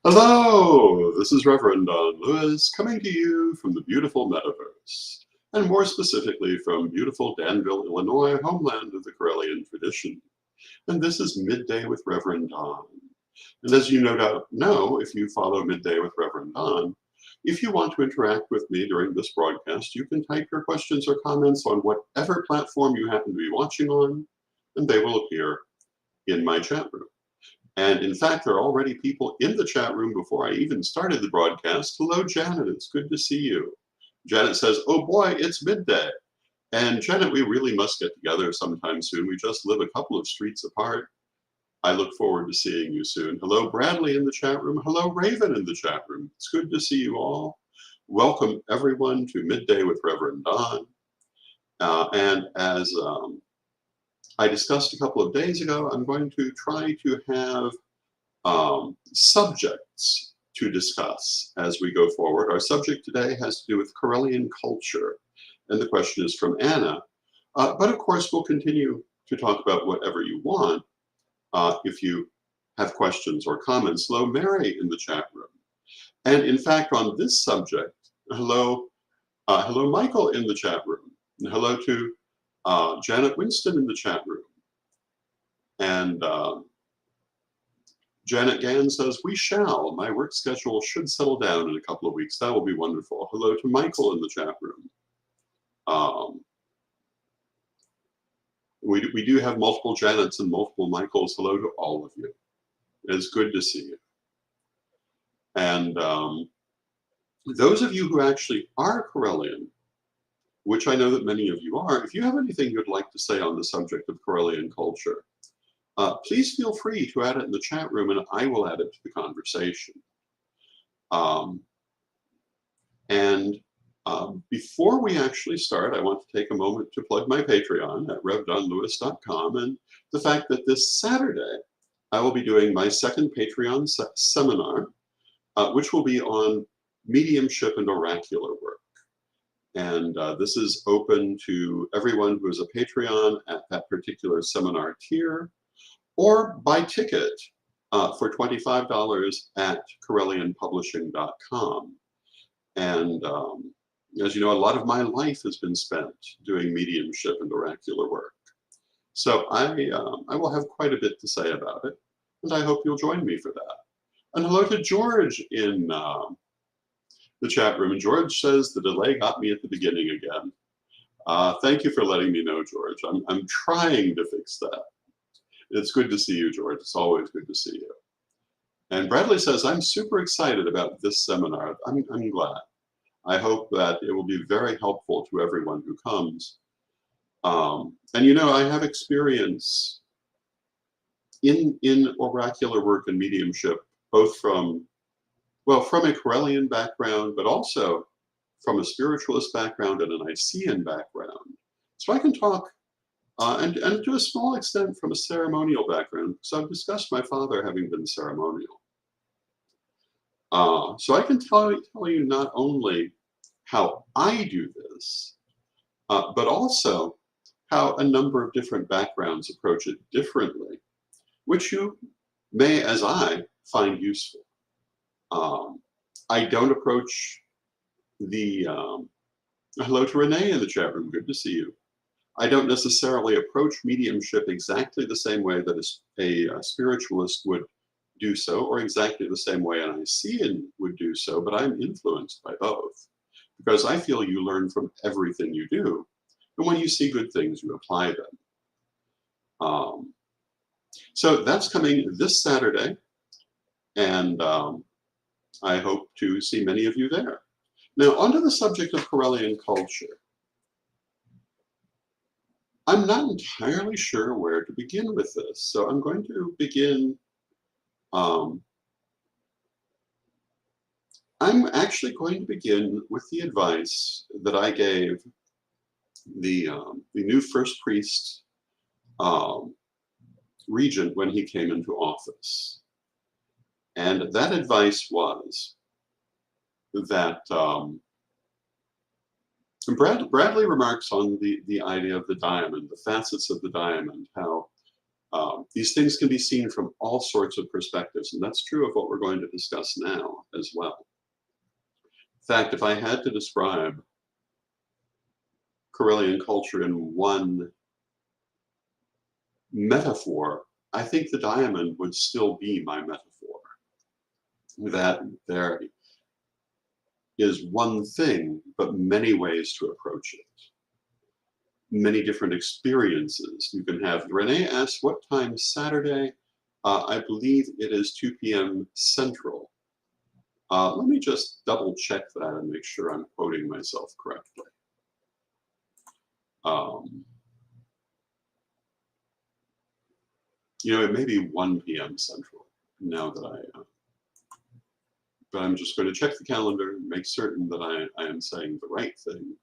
Hello, this is Reverend Don Lewis coming to you from the beautiful metaverse, and more specifically from beautiful Danville, Illinois, homeland of the Correllian tradition. And this is Midday with Reverend Don. And as you no doubt know, if you follow Midday with Reverend Don, if you want to interact with me during this broadcast, you can type your questions or comments on whatever platform you happen to be watching on, and they will appear in my chat room. And in fact, there are already people in the chat room before I even started the broadcast. Hello, Janet. It's good to see you. Janet says, oh boy, it's midday. And Janet, we really must get together sometime soon. We just live a couple of streets apart. I look forward to seeing you soon. Hello, Bradley in the chat room. Hello, Raven in the chat room. It's good to see you all. Welcome, everyone, to Midday with Reverend Don. And as I discussed a couple of days ago, I'm going to try to have subjects to discuss as we go forward. Our subject today has to do with Correllian culture, and the question is from Anna. But of course, we'll continue to talk about whatever you want if you have questions or comments. Hello, Mary in the chat room. And in fact, on this subject, hello, Michael in the chat room. And hello to Janet Winston in the chat room. And Janet Gann says, we shall. My work schedule should settle down in a couple of weeks. That will be wonderful. Hello to Michael in the chat room. We do have multiple Janets and multiple Michaels. Hello to all of you. It's good to see you. And those of you who actually are Correllian, which I know that many of you are, if you have anything you'd like to say on the subject of Correllian culture, please feel free to add it in the chat room and I will add it to the conversation. Before we actually start, I want to take a moment to plug my Patreon at revdonlewis.com and the fact that this Saturday, I will be doing my second Patreon seminar, which will be on mediumship and oracular work. And this is open to everyone who is a Patreon at that particular seminar tier, or buy ticket for $25 at Correllianpublishing.com. And as you know, a lot of my life has been spent doing mediumship and oracular work. So I will have quite a bit to say about it, and I hope you'll join me for that. And hello to George in the chat room. And George says the delay got me at the beginning again. Thank you for letting me know, George. I'm trying to fix that. It's good to see you, George. It's always good to see you. And Bradley says, I'm super excited about this seminar. I'm glad. I hope that it will be very helpful to everyone who comes. And you know, I have experience in oracular work and mediumship, both from a Correllian background, but also from a spiritualist background and an Nicene background. So I can talk, and to a small extent from a ceremonial background, because I've discussed my father having been ceremonial. So I can tell you not only how I do this, but also how a number of different backgrounds approach it differently, which you may, as I, find useful. I don't approach the, hello to Renee in the chat room, good to see you. I don't necessarily approach mediumship exactly the same way that a spiritualist would do so, or exactly the same way an Nicene would do so, but I'm influenced by both. Because I feel you learn from everything you do, and when you see good things, you apply them. So that's coming this Saturday, and I hope to see many of you there. Now, onto the subject of Correllian culture. I'm not entirely sure where to begin with this, so I'm going to begin. I'm actually going to begin with the advice that I gave the new first priest regent when he came into office. And that advice was that Bradley remarks on the idea of the diamond, the facets of the diamond, how These things can be seen from all sorts of perspectives, and that's true of what we're going to discuss now as well. In fact, if I had to describe Correllian culture in one metaphor, I think the diamond would still be my metaphor. That there is one thing, but many ways to approach it. Many different experiences you can have. Renee asks, what time Saturday? I believe it is 2 p.m. Central. Let me just double check that and make sure I'm quoting myself correctly. You know, it may be 1 p.m. Central now that but I'm just going to check the calendar and make certain that I am saying the right thing.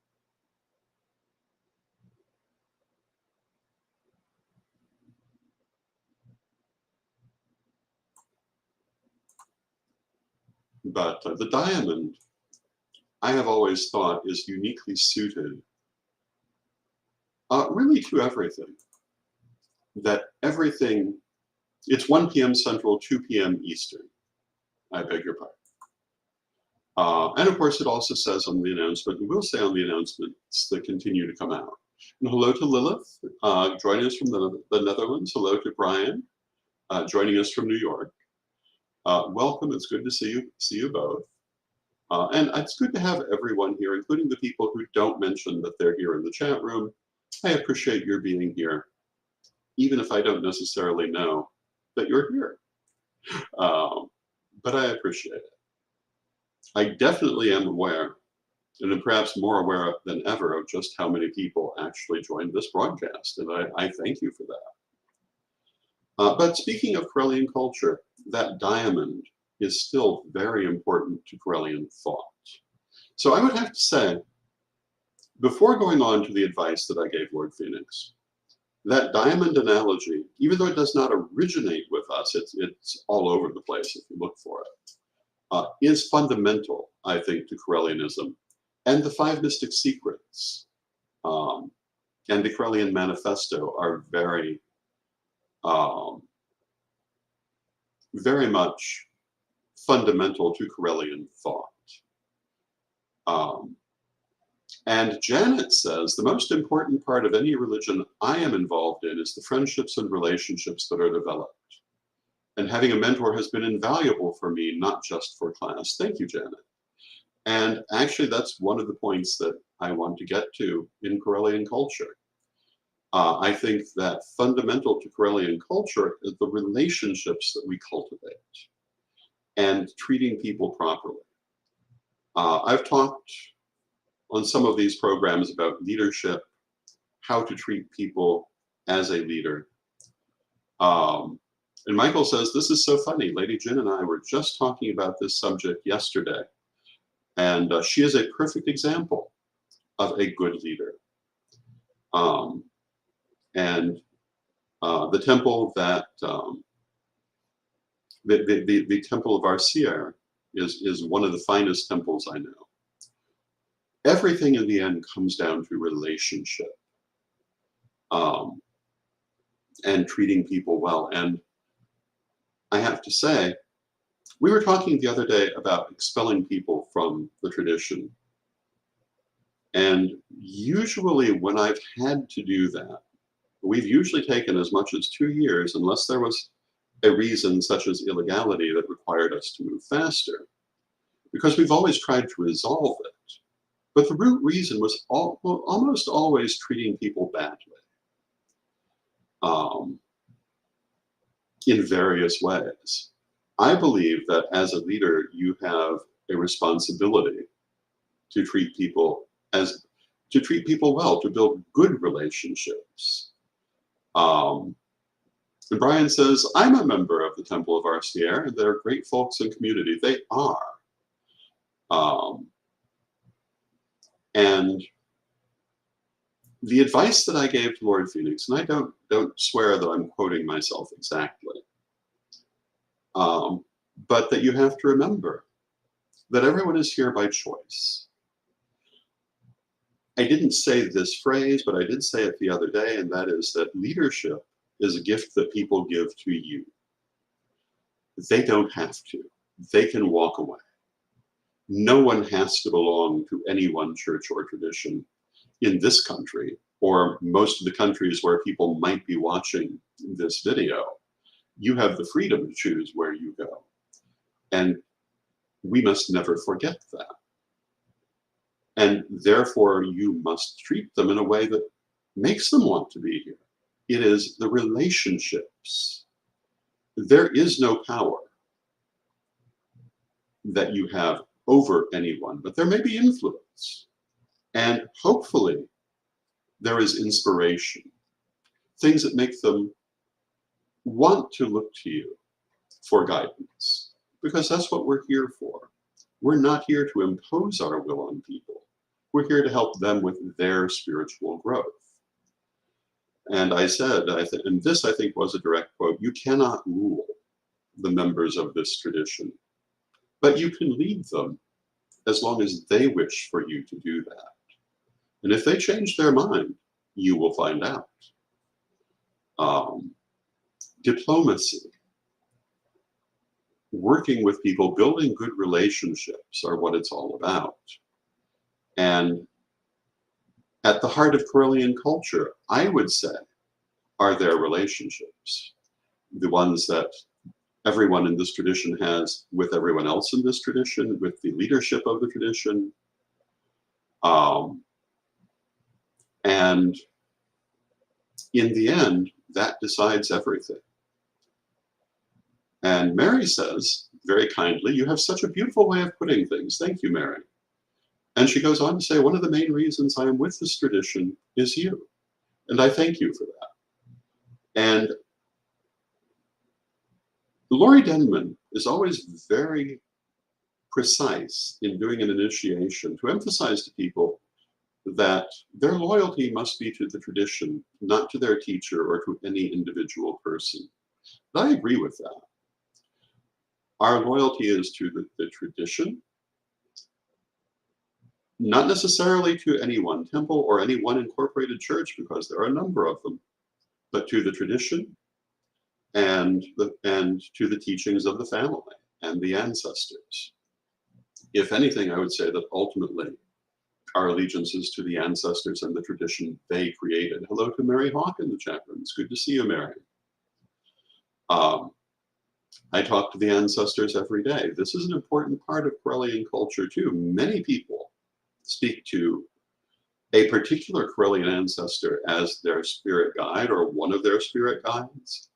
But the diamond, I have always thought, is uniquely suited really to everything. That everything, it's 1 p.m. Central, 2 p.m. Eastern. I beg your pardon. And of course, it also says on the announcement, and we'll say on the announcements that continue to come out. And hello to Lilith, joining us from the Netherlands. Hello to Brian, joining us from New York. Welcome, it's good to see you both. And it's good to have everyone here, including the people who don't mention that they're here in the chat room. I appreciate your being here, even if I don't necessarily know that you're here. But I appreciate it. I definitely am aware, and am perhaps more aware than ever, of just how many people actually joined this broadcast, and I thank you for that. But speaking of Correllian culture, that diamond is still very important to Correllian thought. So I would have to say, before going on to the advice that I gave Lord Phoenix, that diamond analogy, even though it does not originate with us, it's all over the place if you look for it, is fundamental, I think, to Correllianism. And the 5 Mystic Secrets and the Correllian Manifesto are very, very much fundamental to Correllian thought. And Janet says, the most important part of any religion I am involved in is the friendships and relationships that are developed. And having a mentor has been invaluable for me, not just for class. Thank you, Janet. And actually, that's one of the points that I want to get to in Correllian culture. I think that fundamental to Correllian culture is the relationships that we cultivate and treating people properly. I've talked on some of these programs about leadership, how to treat people as a leader. And Michael says, this is so funny. Lady Jin and I were just talking about this subject yesterday. And she is a perfect example of a good leader. The temple that, the temple of Arcier is one of the finest temples I know. Everything in the end comes down to relationship and treating people well. And I have to say, we were talking the other day about expelling people from the tradition. And usually when I've had to do that, we've usually taken as much as 2 years, unless there was a reason such as illegality that required us to move faster, because we've always tried to resolve it. But the root reason was almost always treating people badly in various ways. I believe that as a leader, you have a responsibility to treat people well, to build good relationships. And Brian says, I'm a member of the Temple of Arcier, and they're great folks in community. They are. And the advice that I gave to Lord Phoenix, and I don't swear that I'm quoting myself exactly, but that you have to remember that everyone is here by choice. I didn't say this phrase, but I did say it the other day, and that is that leadership is a gift that people give to you. They don't have to. They can walk away. No one has to belong to any one church or tradition in this country, or most of the countries where people might be watching this video. You have the freedom to choose where you go. And we must never forget that. And therefore, you must treat them in a way that makes them want to be here. It is the relationships. There is no power that you have over anyone, but there may be influence. And hopefully, there is inspiration, things that make them want to look to you for guidance, because that's what we're here for. We're not here to impose our will on people. We're here to help them with their spiritual growth. And I said, and this I think was a direct quote, you cannot rule the members of this tradition, but you can lead them as long as they wish for you to do that. And if they change their mind, you will find out. Diplomacy, working with people, building good relationships are what it's all about. And at the heart of Correllian culture, I would say, are their relationships. The ones that everyone in this tradition has with everyone else in this tradition, with the leadership of the tradition. And in the end, that decides everything. And Mary says, very kindly, you have such a beautiful way of putting things. Thank you, Mary. And she goes on to say, one of the main reasons I am with this tradition is you. And I thank you for that. And Laurie Denman is always very precise in doing an initiation to emphasize to people that their loyalty must be to the tradition, not to their teacher or to any individual person. And I agree with that. Our loyalty is to the tradition, not necessarily to any one temple or any one incorporated church, because there are a number of them, but to the tradition and to the teachings of the family and the ancestors. If anything, I would say that ultimately our allegiance is to the ancestors and the tradition they created. Hello to Mary Hawk in the chat room. It's good to see you, Mary. I talk to the ancestors every day. This is an important part of Correllian culture too. Many people speak to a particular Correllian ancestor as their spirit guide or one of their spirit guides,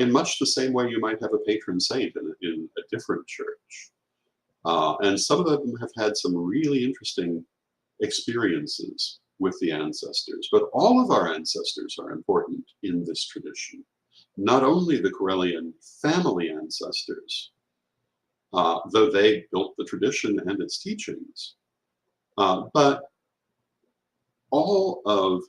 in much the same way you might have a patron saint in a different church. And some of them have had some really interesting experiences with the ancestors, but all of our ancestors are important in this tradition. Not only the Correllian family ancestors, though they built the tradition and its teachings, but all of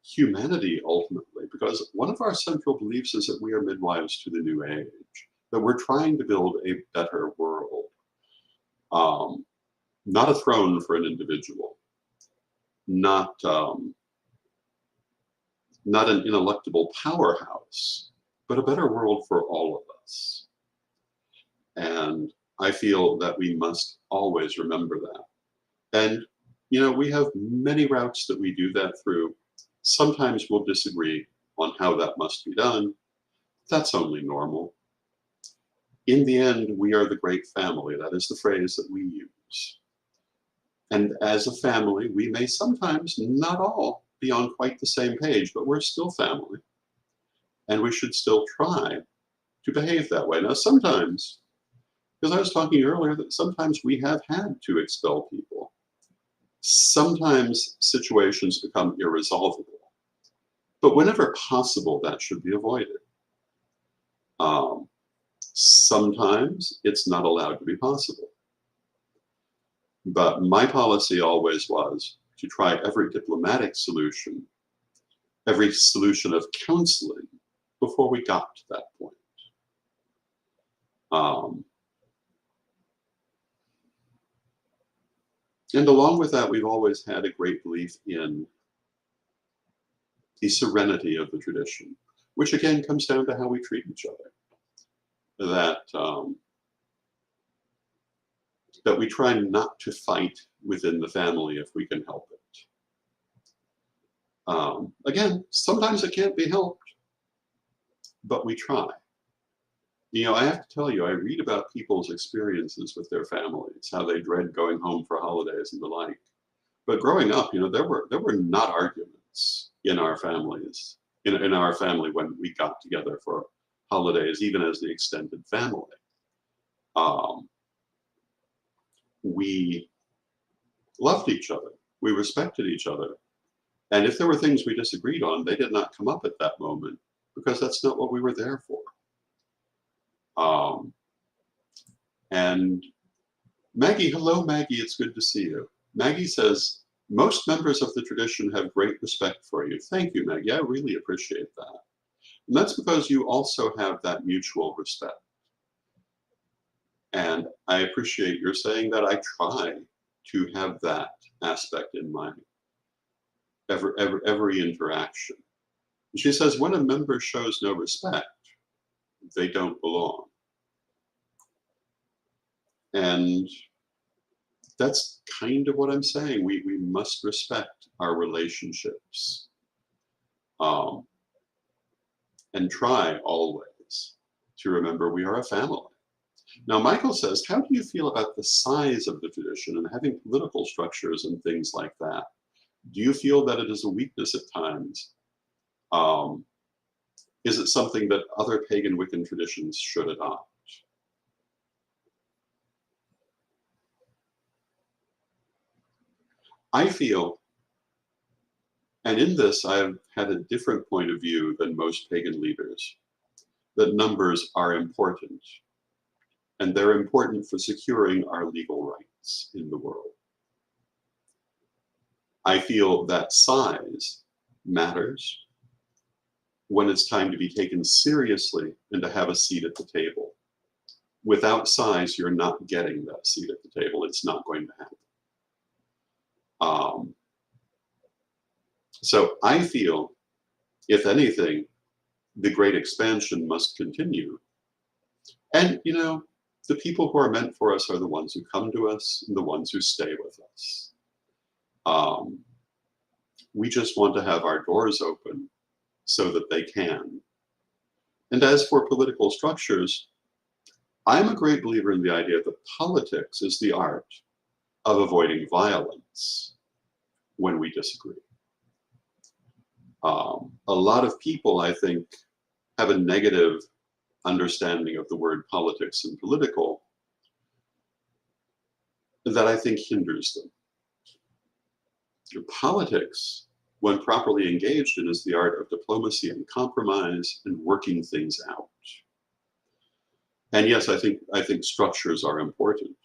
humanity ultimately, because one of our central beliefs is that we are midwives to the new age, that we're trying to build a better world, not a throne for an individual, not an ineluctable powerhouse, but a better world for all of us. And I feel that we must always remember that. And, you know, we have many routes that we do that through. Sometimes we'll disagree on how that must be done. That's only normal. In the end, we are the great family. That is the phrase that we use. And as a family, we may sometimes, not all, be on quite the same page, but we're still family. And we should still try to behave that way. Now, sometimes, because I was talking earlier that sometimes we have had to expel people. Sometimes situations become irresolvable. But whenever possible, that should be avoided. Sometimes it's not allowed to be possible. But my policy always was to try every diplomatic solution, every solution of counseling before we got to that point. And along with that, we've always had a great belief in the serenity of the tradition. which again comes down to how we treat each other. That we try not to fight within the family if we can help it. Again, sometimes it can't be helped, but we try. You know, I have to tell you, I read about people's experiences with their families, how they dread going home for holidays and the like. But growing up, you know, there were not arguments in our families, in our family when we got together for holidays, even as the extended family. We loved each other. We respected each other. And if there were things we disagreed on, they did not come up at that moment because that's not what we were there for. And Maggie, hello, Maggie, it's good to see you. Maggie says, most members of the tradition have great respect for you. Thank you, Maggie. I really appreciate that. And that's because you also have that mutual respect. And I appreciate your saying that. I try to have that aspect in my every interaction. She says, when a member shows no respect, they don't belong. And that's kind of what I'm saying. We must respect our relationships and try always to remember we are a family. Now, Michael says, how do you feel about the size of the tradition and having political structures and things like that? Do you feel that it is a weakness at times? Is it something that other pagan Wiccan traditions should adopt? I feel, and in this I've had a different point of view than most pagan leaders, that numbers are important, and they're important for securing our legal rights in the world. I feel that size matters when it's time to be taken seriously and to have a seat at the table. Without size, you're not getting that seat at the table. It's not going to happen. So I feel, if anything, the great expansion must continue. And, you know, the people who are meant for us are the ones who come to us and the ones who stay with us. We just want to have our doors open so that they can. And as for political structures, I'm a great believer in the idea that politics is the art of avoiding violence when we disagree. A lot of people, I think, have a negative understanding of the word politics and political that I think hinders them. Politics, when properly engaged in, is the art of diplomacy and compromise and working things out. And yes, I think structures are important.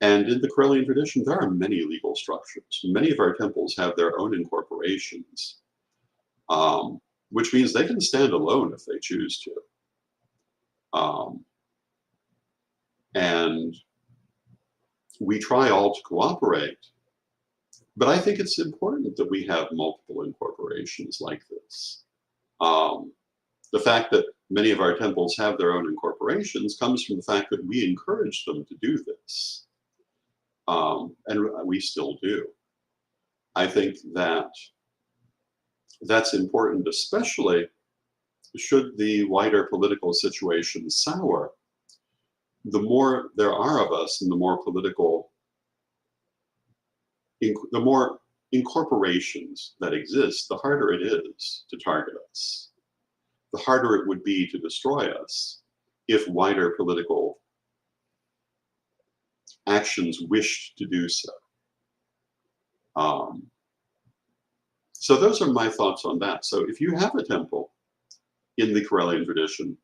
And in the Correllian tradition, there are many legal structures. Many of our temples have their own incorporations, which means they can stand alone if they choose to. And we try all to cooperate, but I think it's important that we have multiple incorporations like this. The fact that many of our temples have their own incorporations comes from the fact that we encourage them to do this. And we still do. I think that that's important, especially should the wider political situation sour. The more there are of us and the more incorporations that exist, the harder it is to target us. The harder it would be to destroy us if wider political actions wished to do so. So those are my thoughts on that. So if you have a temple in the Correllian tradition,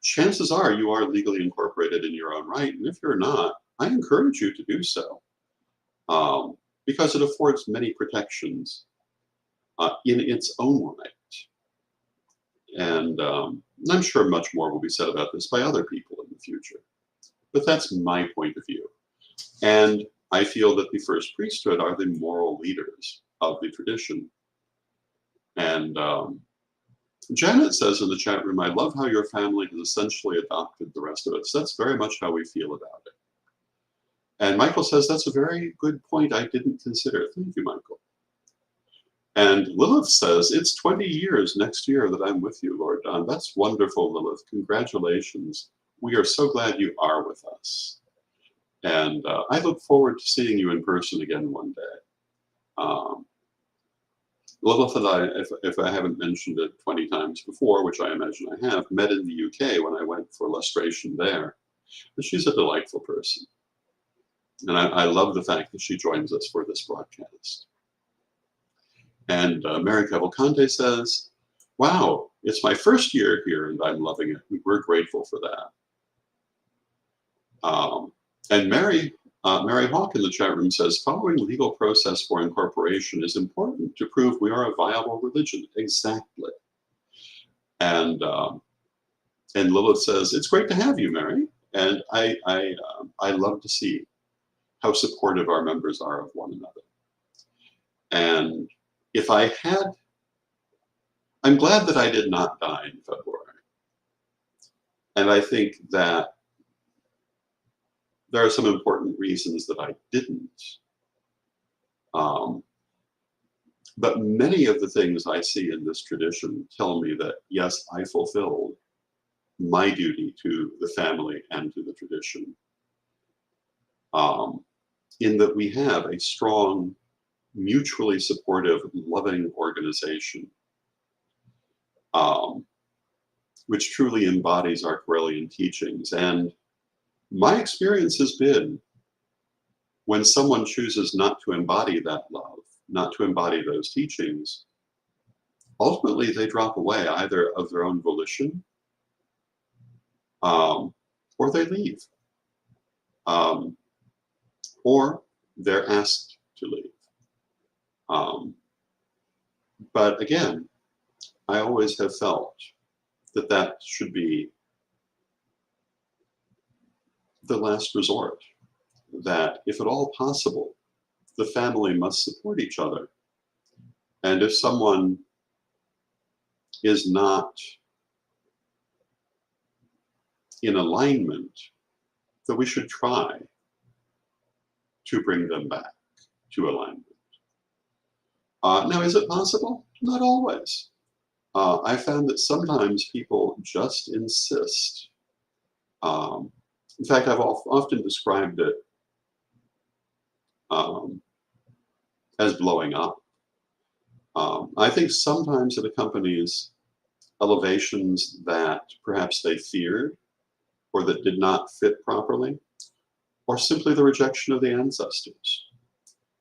chances are you are legally incorporated in your own right. And if you're not, I encourage you to do so because it affords many protections in its own right. And I'm sure much more will be said about this by other people in the future. But that's my point of view. And I feel that the first priesthood are the moral leaders of the tradition. And Janet says in the chat room, I love how your family has essentially adopted the rest of us. That's very much how we feel about it. And Michael says, that's a very good point I didn't consider. Thank you, Michael. And Lilith says, it's 20 years next year that I'm with you, Lord Don. That's wonderful, Lilith. Congratulations. We are so glad you are with us. And I look forward to seeing you in person again one day. Lilith and I, if I haven't mentioned it 20 times before, which I imagine I have, met in the UK when I went for lustration there. And she's a delightful person. And I love the fact that she joins us for this broadcast. And Mary Cavalcante says, wow, it's my first year here and I'm loving it. We're grateful for that. And Mary Hawk in the chat room says, following legal process for incorporation is important to prove we are a viable religion. Exactly. And Lilith says, it's great to have you, Mary. And I love to see how supportive our members are of one another. And if I had, I'm glad that I did not die in February. And I think that there are some important reasons that I didn't. But many of the things I see in this tradition tell me that, yes, I fulfilled my duty to the family and to the tradition. In that we have a strong, mutually supportive, loving organization, which truly embodies our Correllian teachings. And my experience has been when someone chooses not to embody that love, not to embody those teachings, ultimately they drop away either of their own volition or they leave. Or they're asked to leave. But again, I always have felt that that should be the last resort, that if at all possible, the family must support each other. And if someone is not in alignment, that we should try to bring them back to alignment. Now, is it possible? Not always. I found that sometimes people just insist. In fact, I've often described it as blowing up. I think sometimes it accompanies elevations that perhaps they feared or that did not fit properly, or simply the rejection of the ancestors.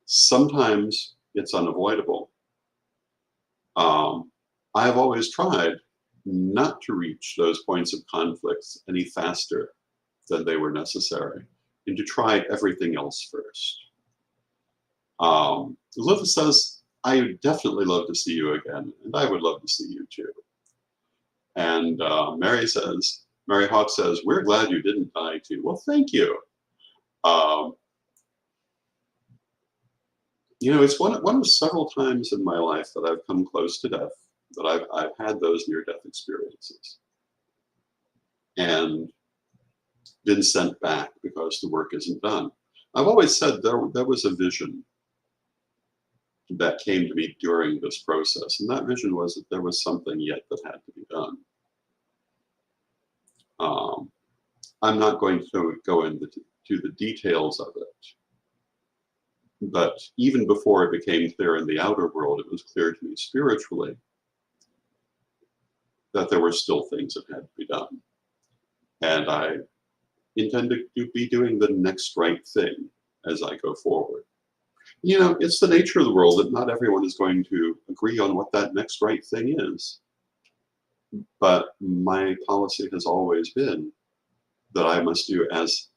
Sometimes it's unavoidable. I have always tried not to reach those points of conflicts any faster than they were necessary, and to try everything else first. Lilith says, I would definitely love to see you again, and I would love to see you too. And Mary Hawk says, we're glad you didn't die too. Well, thank you. You know, it's one of several times in my life that I've come close to death, that I've had those near-death experiences and been sent back because the work isn't done. I've always said there was a vision that came to me during this process, and that vision was that there was something yet that had to be done. I'm not going to go into the details of it, but even before it became clear in the outer world, it was clear to me spiritually that there were still things that had to be done. And I intend to be doing the next right thing as I go forward. You know, it's the nature of the world that not everyone is going to agree on what that next right thing is. But my policy has always been that I must do as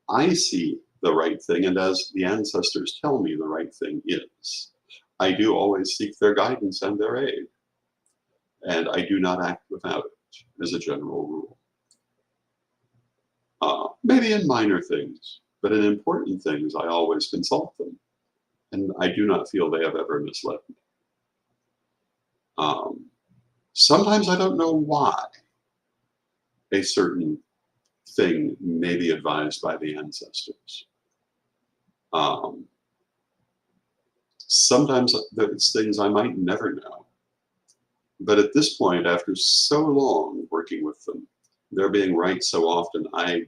I see the right thing and as the ancestors tell me the right thing is. I do always seek their guidance and their aid, and I do not act without it as a general rule. Maybe in minor things, but in important things, I always consult them, and I do not feel they have ever misled me. Sometimes I don't know why a certain thing may be advised by the ancestors. Um, Sometimes it's things I might never know. But at this point, after so long working with them, they're being right so often, I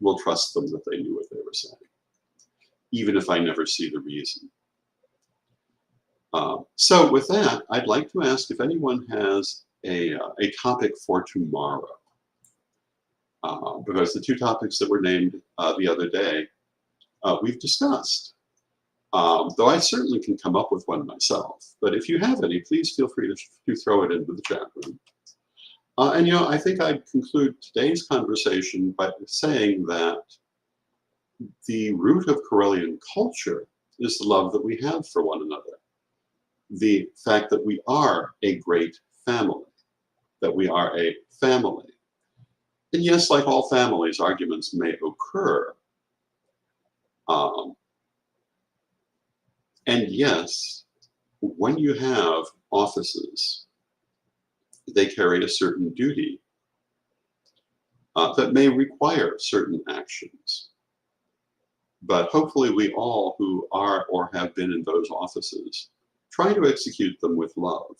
will trust them that they knew what they were saying, even if I never see the reason. So with that, I'd like to ask if anyone has a topic for tomorrow. Because the two topics that were named the other day, we've discussed. Though I certainly can come up with one myself. But if you have any, please feel free to throw it into the chat room. And you know, I think I'd conclude today's conversation by saying that the root of Correllian culture is the love that we have for one another. The fact that we are a great family, that we are a family. And yes, like all families, arguments may occur. And yes, when you have offices, they carry a certain duty that may require certain actions. But hopefully we all who are or have been in those offices try to execute them with love,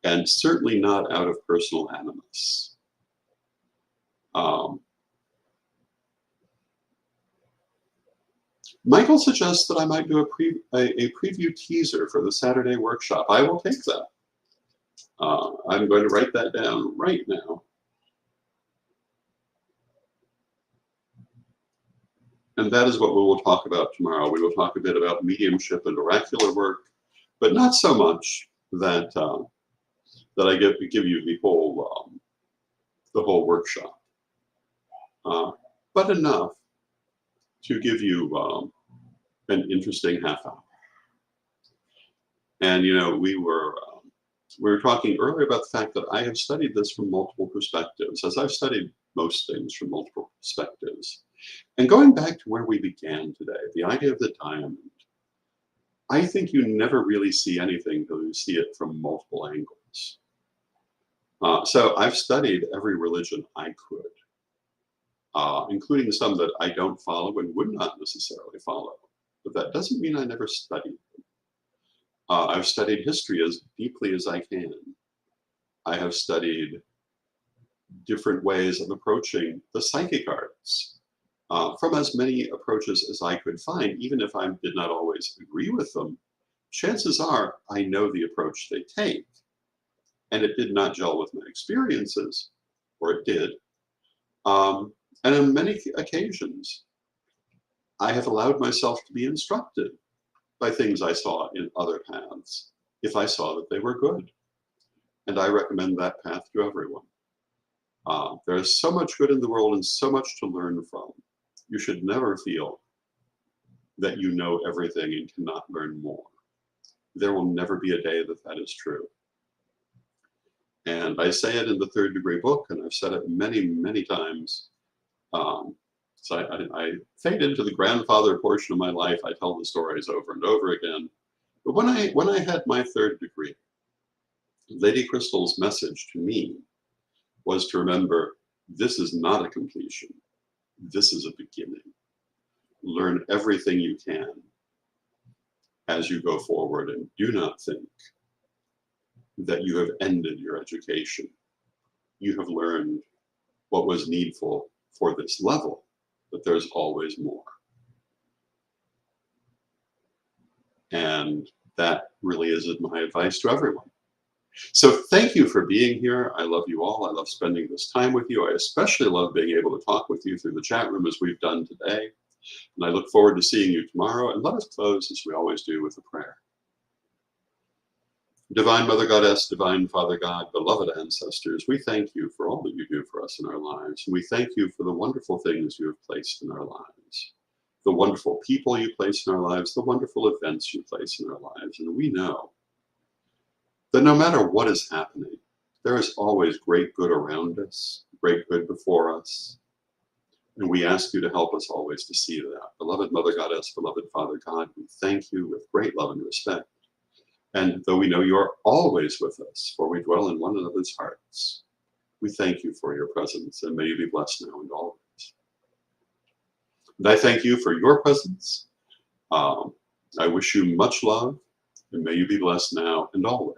and certainly not out of personal animus. Michael suggests that I might do a preview teaser for the Saturday workshop. I will take that. I'm going to write that down right now. And that is what we will talk about tomorrow. We will talk a bit about mediumship and oracular work, but not so much that that I give you the whole workshop, but enough to give you an interesting half hour. And you know, we were talking earlier about the fact that I have studied this from multiple perspectives, as I've studied most things from multiple perspectives. And going back to where we began today, the idea of the diamond, I think you never really see anything until you see it from multiple angles. So I've studied every religion I could, including some that I don't follow and would not necessarily follow. But that doesn't mean I never studied them. I've studied history as deeply as I can. I have studied different ways of approaching the psychic arts from as many approaches as I could find. Even if I did not always agree with them, chances are I know the approach they take. And it did not gel with my experiences, or it did. And on many occasions, I have allowed myself to be instructed by things I saw in other paths, if I saw that they were good. And I recommend that path to everyone. There's so much good in the world and so much to learn from. You should never feel that you know everything and cannot learn more. There will never be a day that that is true. And I say it in the Third Degree book, and I've said it many, many times. So I fade into the grandfather portion of my life. I tell the stories over and over again. But when I had my third degree, Lady Crystal's message to me was to remember, this is not a completion. This is a beginning. Learn everything you can as you go forward, and do not think that you have ended your education. You have learned what was needful for this level, but there's always more. And that really is my advice to everyone. So thank you for being here. I love you all. I love spending this time with you. I especially love being able to talk with you through the chat room as we've done today. And I look forward to seeing you tomorrow. And let us close, as we always do, with a prayer. Divine Mother Goddess, Divine Father God, beloved ancestors, we thank you for all that you do for us in our lives. And we thank you for the wonderful things you have placed in our lives, the wonderful people you place in our lives, the wonderful events you place in our lives. And we know that no matter what is happening, there is always great good around us, great good before us. And we ask you to help us always to see that. Beloved Mother Goddess, beloved Father God, we thank you with great love and respect And though we know you are always with us, for we dwell in one another's hearts, we thank you for your presence, and may you be blessed now and always. And I thank you for your presence. I wish you much love, and may you be blessed now and always.